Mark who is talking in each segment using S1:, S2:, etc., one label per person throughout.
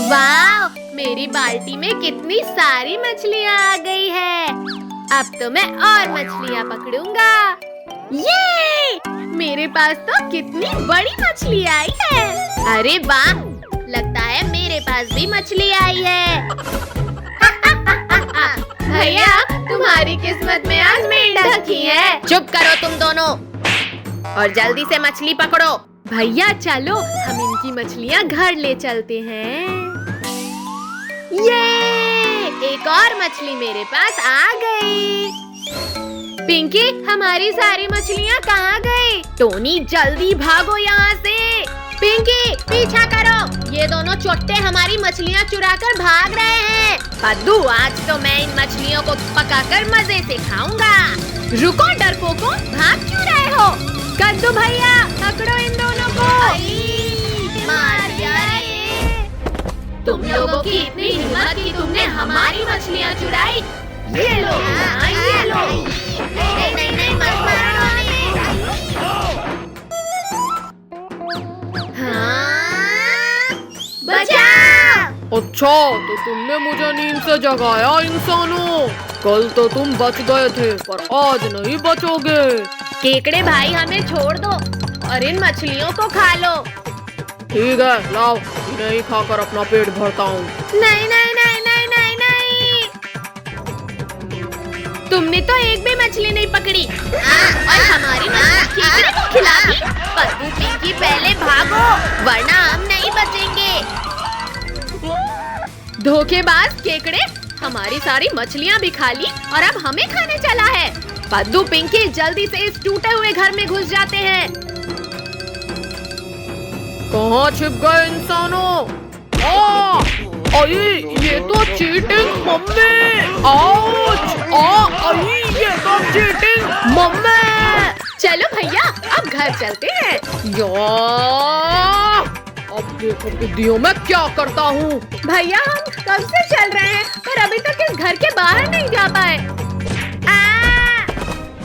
S1: वाह, मेरी बाल्टी में कितनी सारी मछलियाँ आ गई है। अब तो मैं और मछलियाँ पकड़ूंगा। ये मेरे पास तो कितनी बड़ी मछली आई है। अरे वाह, लगता है मेरे पास भी मछली आई है। भैया, तुम्हारी किस्मत में आज मेंढक ही है। चुप करो तुम दोनों और जल्दी से मछली पकड़ो। भैया चलो, हम इनकी मछलियाँ घर ले चलते हैं। ये एक और मछली मेरे पास आ गई। पिंकी, हमारी सारी मछलियाँ कहाँ गई? टोनी जल्दी भागो यहाँ से। पिंकी पीछा करो, ये दोनों चोट्टे हमारी मछलियाँ चुराकर भाग रहे हैं। पद्दू, आज तो मैं इन मछलियों को पकाकर मजे से खाऊंगा। रुको डरपोको, भाग क्यों रहे हो? कद्दू भैया, पकड़ो इन दोनों को। मार दिया रे। तुम लोगों की इतनी हिम्मत कि तुमने हमारी मछलियाँ चुराई। ये लो, ये लो। नहीं नहीं नहीं, मत मारो। हाँ, बचाओ।
S2: अच्छा, तो तुमने मुझे नींद से जगाया इंसानों। कल तो तुम बच गए थे, पर आज नहीं बचोगे।
S1: केकड़े भाई, हमें छोड़ दो और इन मछलियों को खा लो।
S2: ठीक है, लाओ, इन्हें ही खाकर अपना पेट भरता हूँ।
S1: नहीं नहीं नहीं नहीं नहीं नहीं, तुमने तो एक भी मछली नहीं पकड़ी और हमारी मछली केकड़े को खिला दी। पद्दू, पिंकी, पहले भागो वरना हम नहीं बचेंगे। धोखेबाज केकड़े, हमारी सारी मछलियाँ भी खा ली और अब हमें खाने चला है। पद्दू, पिंकी, जल्दी से इस टूटे हुए घर में घुस जाते हैं।
S2: कहाँ छिप गए इंसानों? ये तो चीटिंग मम्मी। ये तो चीटिंग मम्मी।
S1: चलो भैया, अब घर चलते हैं।
S2: अब देखो बुद्धियों में क्या करता हूँ।
S1: भैया, हम कब से चल रहे हैं पर अभी तक इस घर के बाहर नहीं जा पाए।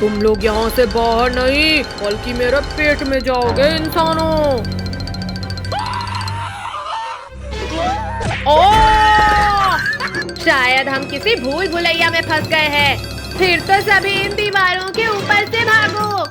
S2: तुम लोग यहाँ से बाहर नहीं, बल्कि मेरे पेट में जाओगे इंसानों।
S1: शायद हम किसी भूल भुलैया में फंस गए हैं। फिर तो सभी इन दीवारों के ऊपर से भागो।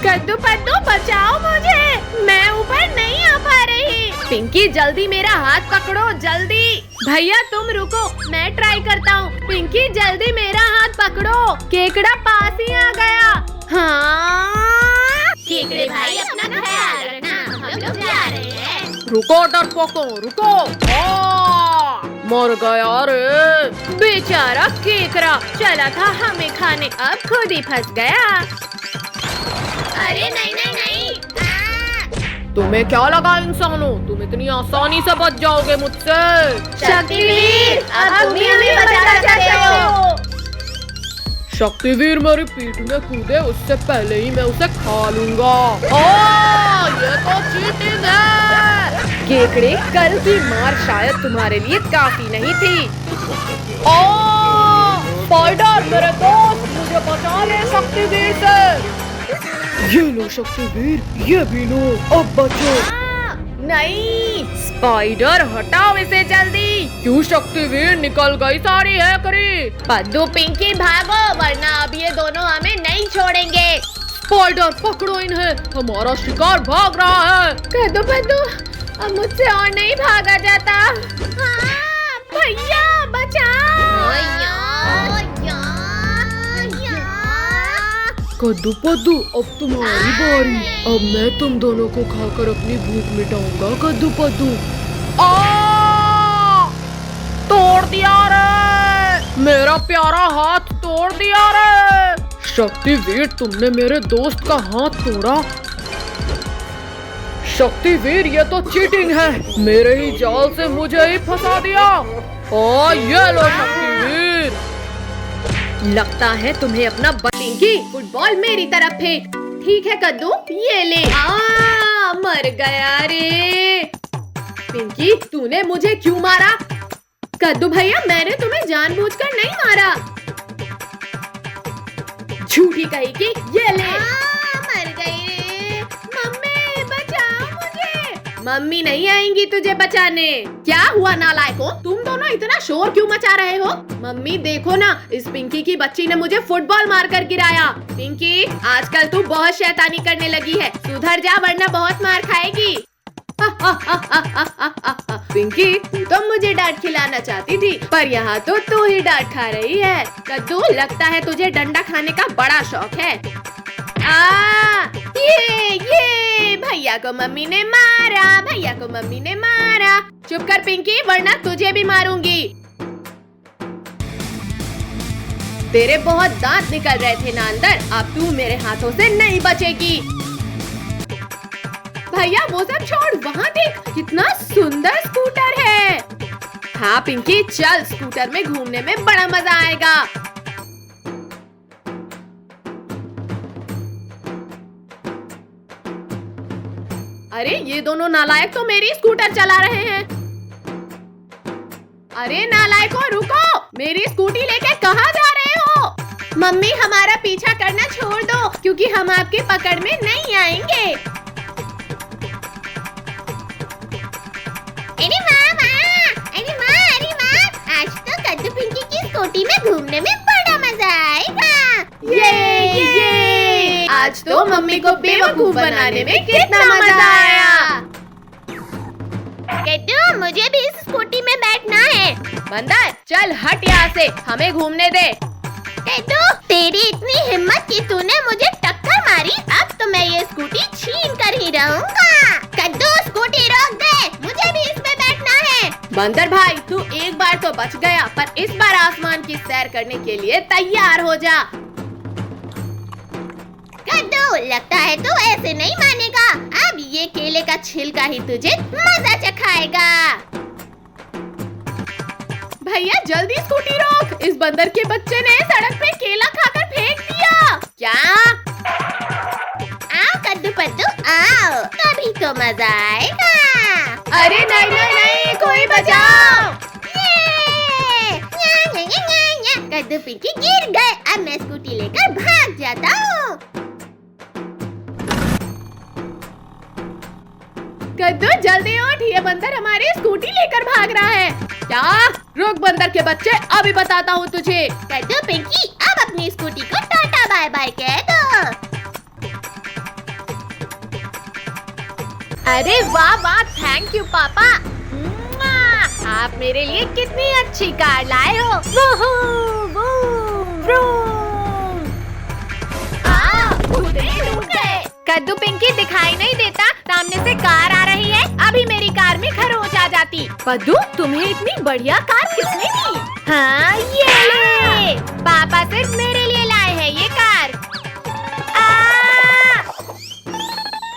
S1: कद्दू पद्दू, बचाओ मुझे, मैं ऊपर नहीं आ पा रही। पिंकी, जल्दी मेरा हाथ पकड़ो, जल्दी। भैया तुम रुको, मैं ट्राई करता हूँ। पिंकी, जल्दी मेरा हाथ पकड़ो। केकड़ा पास ही आ गया। हाँ, केकड़े भाई, अपना ख्याल रखना, हम लोग जा रहे हैं।
S2: रुको डरपोको, रुको। मर गया रे।
S1: बेचारा केकड़ा, चला था हमें खाने, अब खुद ही फंस गया। अरे नहीं नहीं नहीं।
S2: तुम्हें क्या लगा इंसानों, तुम इतनी आसानी से बच जाओगे मुझसे?
S1: शक्तिवीर, अब तुम ही हमें बचाना चाहते हो।
S2: शक्तिवीर मेरी पीठ में कूदे उससे पहले ही मैं उसे खा लूंगा। ये तो चीटिंग है।
S1: केकड़े, कल की मार शायद तुम्हारे लिए काफी नहीं थी।
S2: स्पाइडर मेरे दोस्त, मुझे बचा ले शक्तिवीर से। ये लो शक्तिवीर, ये भी लो, अब बचो।
S1: नहीं, स्पाइडर हटाओ इसे जल्दी।
S2: क्यों शक्तिवीर, निकल गई सारी है करी।
S1: पद्दू, पिंकी, भागो वरना अब ये दोनों हमें नहीं छोड़ेंगे।
S2: स्पाइडर पकड़ो इन्हें, हमारा शिकार भाग रहा है।
S1: कद्दू पद्दू, अब मुझसे और नहीं भागा जाता। भैया बचाओ।
S2: कद्दू पद्दू, अब तुम्हारी बारी। अब मैं तुम दोनों को खाकर अपनी भूख मिटाऊंगा। कद्दू पद्दू, तोड़ दिया रे, मेरा प्यारा हाथ तोड़ दिया रे। शक्तिवीर, तुमने मेरे दोस्त का हाथ तोड़ा। शक्तिवीर, ये तो चीटिंग है, मेरे ही जाल से मुझे ही फंसा दिया। ये लो शक्तिवीर।
S1: लगता है तुम्हें अपना पिंकी, फुटबॉल मेरी तरफ है। ठीक है कद्दू, ये ले। मर गया रे। पिंकी, तूने मुझे क्यों मारा? कद्दू भैया, मैंने तुम्हें जानबूझकर नहीं मारा। झूठी कही कि ये ले। मर गई रे। मम्मी बचाओ मुझे। मम्मी नहीं आएंगी तुझे बचाने। क्या हुआ नालायकों, तुम दोनों इतना शोर क्यों मचा रहे हो? मम्मी देखो ना, इस पिंकी की बच्ची ने मुझे फुटबॉल मारकर गिराया। पिंकी आजकल तू बहुत शैतानी करने लगी है, सुधर जा वरना बहुत मार खाएगी। पिंकी तू तो मुझे डांट खिलाना चाहती थी, पर यहाँ तो तू ही डांट खा रही है। कद्दू लगता है तुझे डंडा खाने का बड़ा शौक है। ये भैया को मम्मी ने मारा, भैया को मम्मी ने मारा। चुप कर पिंकी वरना तुझे भी मारूंगी। तेरे बहुत दांत निकल रहे थे ना अंदर, अब तू मेरे हाथों से नहीं बचेगी। भैया वो सब छोड़, वहाँ देख कितना सुंदर स्कूटर है। हाँ पिंकी चल, स्कूटर में घूमने में बड़ा मजा आएगा। अरे ये दोनों नालायक तो मेरी स्कूटर चला रहे हैं। अरे नालायकों रुको, मेरी स्कूटी लेके कहाँ जा रहे हो? मम्मी हमारा पीछा करना छोड़ दो, क्योंकि हम आपकी पकड़ में नहीं आएंगे।
S3: अरे माँ, आज तो कद्दू पिंकी की स्कूटी में घूमने में बड़ा मजा आएगा।
S1: ये आज तो मम्मी को बेवकूफ बनाने में कितना मजा आया।
S3: कद्दू मुझे भी इस स्कूटी में बैठना है।
S1: बंदर चल हट यहाँ से, हमें घूमने दे।
S3: कद्दू तेरी इतनी हिम्मत कि तूने मुझे टक्कर मारी, अब तो मैं ये स्कूटी छीन कर ही रहूंगा। कद्दू स्कूटी रोक दे, मुझे भी इसमें बैठना है।
S1: बंदर भाई तू एक बार तो बच गया, पर इस बार आसमान की सैर करने के लिए तैयार हो जा।
S3: कद्दू लगता है तू ऐसे नहीं मानेगा, अब ये केले का छिलका ही तुझे मजा चखाएगा।
S1: भैया जल्दी स्कूटी रोक, इस बंदर के बच्चे ने सड़क पे केला खाकर फेंक दिया। क्या?
S3: आओ कद्दू पद्दू आओ, कभी तो मजा आएगा।
S1: अरे नहीं, कोई बचाओ।
S3: कद्दू पिंकी गिर गए, अब मैं स्कूटी लेकर भाग जाता हूँ।
S1: कद्दू जल्दी उठ, ये बंदर हमारी स्कूटी लेकर भाग रहा है। क्या? रुक बंदर के बच्चे, अभी बताता हूँ तुझे।
S3: कद्दू पिंकी अब अपनी स्कूटी को टाटा बाय बाय कह दो।
S1: अरे वाह, थैंक यू पापा। आप मेरे लिए कितनी अच्छी कार लाए हो। कद्दू पिंकी दिखाई नहीं देता, सामने से कार आ रही है, अभी मेरी कार में खरोच आ जाती। कद्दू तुम्हें इतनी बढ़िया कार किसने दी? हाँ ये ले, पापा सिर्फ मेरे लिए लाए हैं ये कार।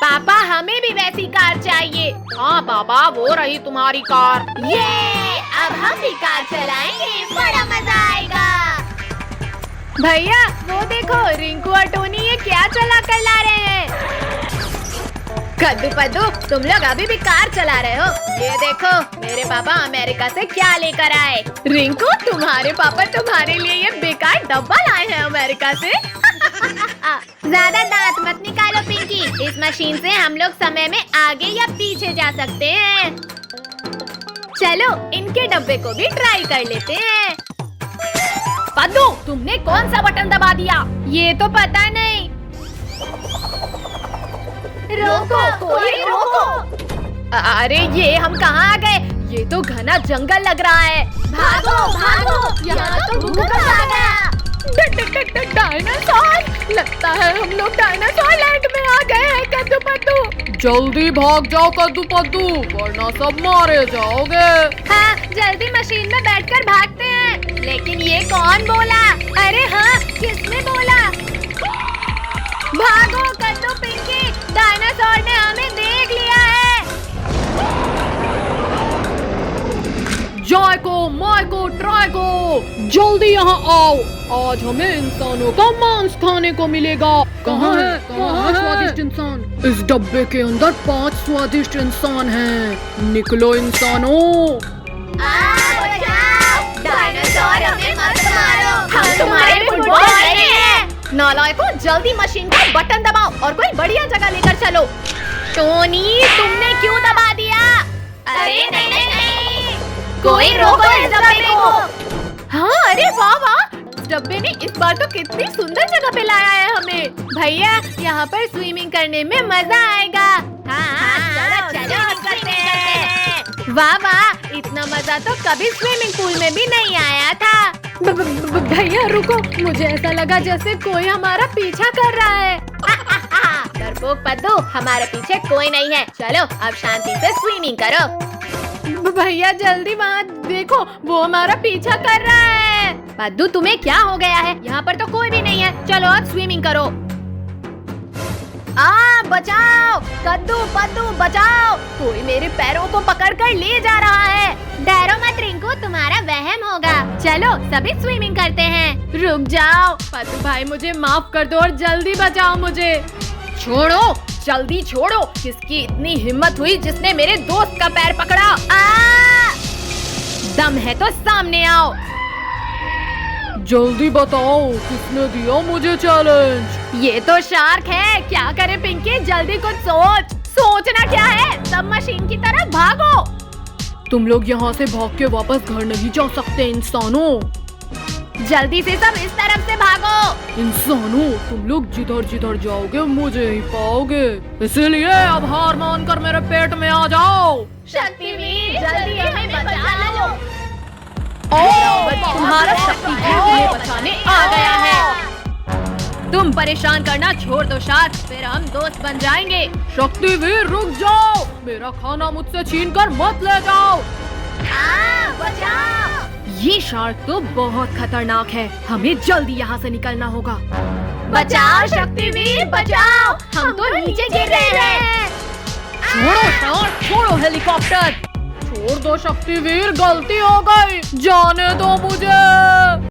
S1: पापा हमें भी वैसी कार चाहिए।
S2: हाँ पापा वो रही तुम्हारी कार।
S1: ये अब हम भी कार चलाएंगे, बड़ा मजा आएगा। भैया वो देखो, रिंकू और टोनी ये क्या चला कर ला रहे हैं। कद्दू पद्दू तुम लोग अभी भी कार चला रहे हो? ये देखो मेरे पापा अमेरिका से क्या लेकर आए। रिंकू तुम्हारे पापा तुम्हारे लिए ये बेकार डब्बा लाए हैं अमेरिका से। ज्यादा दांत मत निकालो पिंकी, इस मशीन से हम लोग समय में आगे या पीछे जा सकते हैं। चलो इनके डब्बे को भी ट्राई कर लेते हैं।
S2: पद्दू तुमने कौन सा बटन दबा दिया?
S1: ये तो पता नहीं। रोको, कोई रोको। अरे ये हम कहाँ आ गए? ये तो घना जंगल लग रहा है। भागो भागो, यहाँ तो भूकंप आ गया। डायनासोर, लगता है हम लोग डायनासोर लैंड में आ गए हैं। कद्दू पद्दू
S2: जल्दी भाग जाओ कद्दू पद्दू, वरना सब मारे जाओगे।
S1: हाँ जल्दी मशीन में बैठकर भागते हैं। लेकिन ये कौन बोला? अरे हाँ किसने बोला? भागो कद्दू पिंकी, डायनासोर ने हमें देख लिया है।
S2: जायको मायको ट्राइको, जल्दी यहाँ आओ, आज हमें इंसानों का मांस खाने को मिलेगा। कहाँ है स्वादिष्ट इंसान? इस डब्बे के अंदर 5 स्वादिष्ट इंसान हैं। निकलो इंसानों।
S1: डायनासोर हमें मत मारो, हम तुम्हारे फुटबॉल नहीं हैं। नालायकों जल्दी मशीन का बटन दबाओ और कोई बढ़िया जगह लेकर चलो। टोनी तुमने क्यों दबा दिया? कोई रोको इस डब्बे को। हाँ, अरे वाह वाह, इस डब्बे ने इस बार तो कितनी सुंदर जगह पे लाया है हमें। भैया, यहाँ पर स्विमिंग करने में मजा आएगा। हाँ, चलो करते हैं। वाह वाह, इतना मजा तो कभी स्विमिंग पूल में भी नहीं आया था।
S2: भैया रुको, मुझे ऐसा लगा जैसे कोई हमारा पीछा कर रहा है।
S1: डरपोक पद्दू, हमारे पीछे कोई नहीं है। चलो अब शांति से स्विमिंग करो।
S2: भैया जल्दी वहाँ देखो, वो हमारा पीछा कर रहा है।
S1: पद्दू, तुम्हें क्या हो गया है? यहाँ पर तो कोई भी नहीं है। चलो अब स्विमिंग करो। बचाओ कद्दू, पद्दू बचाओ, कोई मेरे पैरों को पकड़कर ले जा रहा है। डरो मत रिंकू, तुम्हारा वहम होगा। चलो सभी स्विमिंग करते हैं। रुक जाओ
S2: पद्दू भाई, मुझे माफ कर दो और जल्दी बचाओ मुझे।
S1: छोड़ो, जल्दी छोड़ो। किसकी इतनी हिम्मत हुई जिसने मेरे दोस्त का पैर पकड़ा? दम है तो सामने आओ।
S2: जल्दी बताओ, किसने दिया मुझे चैलेंज?
S1: ये तो शार्क है। क्या करे पिंकी, जल्दी कुछ सोच। सोचना क्या है, सब मशीन की तरफ भागो।
S2: तुम लोग यहाँ से भाग के वापस घर नहीं जा सकते इंसानों।
S1: जल्दी से सब इस तरफ से भागो।
S2: इंसानों, तुम लोग जिधर जिधर जाओगे मुझे ही पाओगे, इसीलिए अब हार मानकर मेरे पेट में आ जाओ।
S1: शक्तिवीर, जल्दी हमें बचा लो।
S2: तुम्हारा
S1: शक्तिवीर तुम्हें बचाने आ गया है। तुम परेशान करना छोड़ दो शार्क, फिर हम दोस्त बन जाएंगे।
S2: शक्तिवीर रुक जाओ, मेरा खाना मुझसे छीनकर मत ले जाओ।
S1: बचाओ। ये शार्क तो बहुत खतरनाक है, हमें जल्दी यहाँ से निकलना होगा। बचाओ शक्तिवीर, बचाओ, हम तो नीचे गिर रहे हैं।
S2: छोड़ो शार्क, छोड़ो हेलीकॉप्टर। छोड़ दो शक्तिवीर, गलती हो गई, जाने दो मुझे।